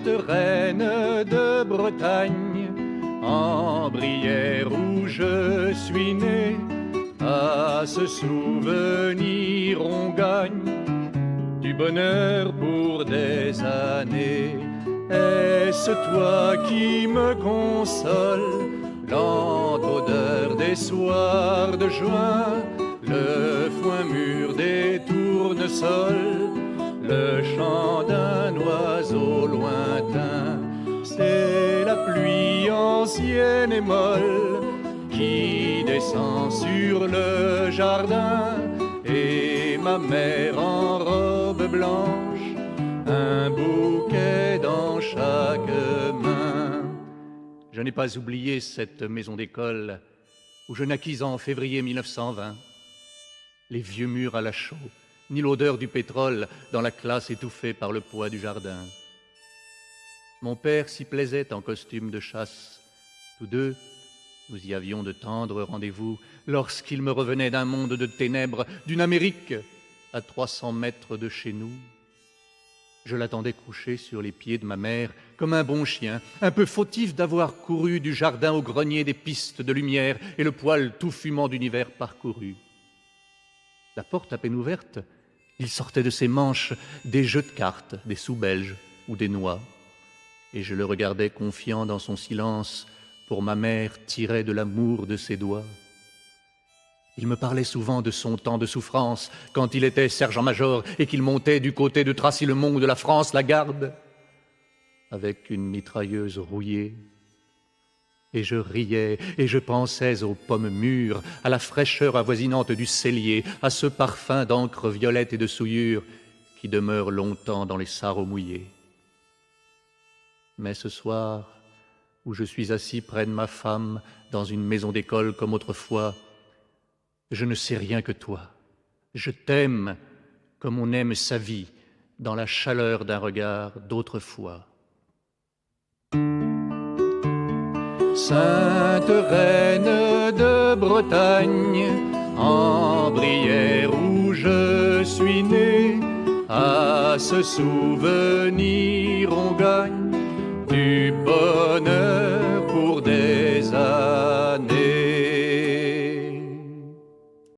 Sainte reine de Bretagne, en Brière où je suis né, à ce souvenir on gagne du bonheur pour des années. Est-ce toi qui me console, lente odeur des soirs de juin, le foin mûr des tournesols, le chant d'un oiseau lointain? C'est la pluie ancienne et molle qui descend sur le jardin, et ma mère en robe blanche, un bouquet dans chaque main. Je n'ai pas oublié cette maison d'école où je naquis en février 1920. Les vieux murs à la chaux, ni l'odeur du pétrole dans la classe étouffée par le poids du jardin. Mon père s'y plaisait en costume de chasse. Tous deux, nous y avions de tendres rendez-vous lorsqu'il me revenait d'un monde de ténèbres, d'une Amérique à 300 mètres de chez nous. Je l'attendais couché sur les pieds de ma mère comme un bon chien, un peu fautif d'avoir couru du jardin au grenier des pistes de lumière et le poil tout fumant d'univers parcouru. La porte à peine ouverte, il sortait de ses manches des jeux de cartes, des sous belges ou des noix. Et je le regardais confiant dans son silence, pour ma mère tirait de l'amour de ses doigts. Il me parlait souvent de son temps de souffrance, quand il était sergent-major et qu'il montait du côté de Tracy-le-Mont ou de la France la garde, avec une mitrailleuse rouillée. Et je riais et je pensais aux pommes mûres, à la fraîcheur avoisinante du cellier, à ce parfum d'encre violette et de souillure qui demeure longtemps dans les sarraux mouillés. Mais ce soir, où je suis assis près de ma femme, dans une maison d'école comme autrefois, je ne sais rien que toi. Je t'aime comme on aime sa vie, dans la chaleur d'un regard d'autrefois. Sainte reine de Bretagne, en Brière où je suis né, à ce souvenir on gagne du bonheur pour des années.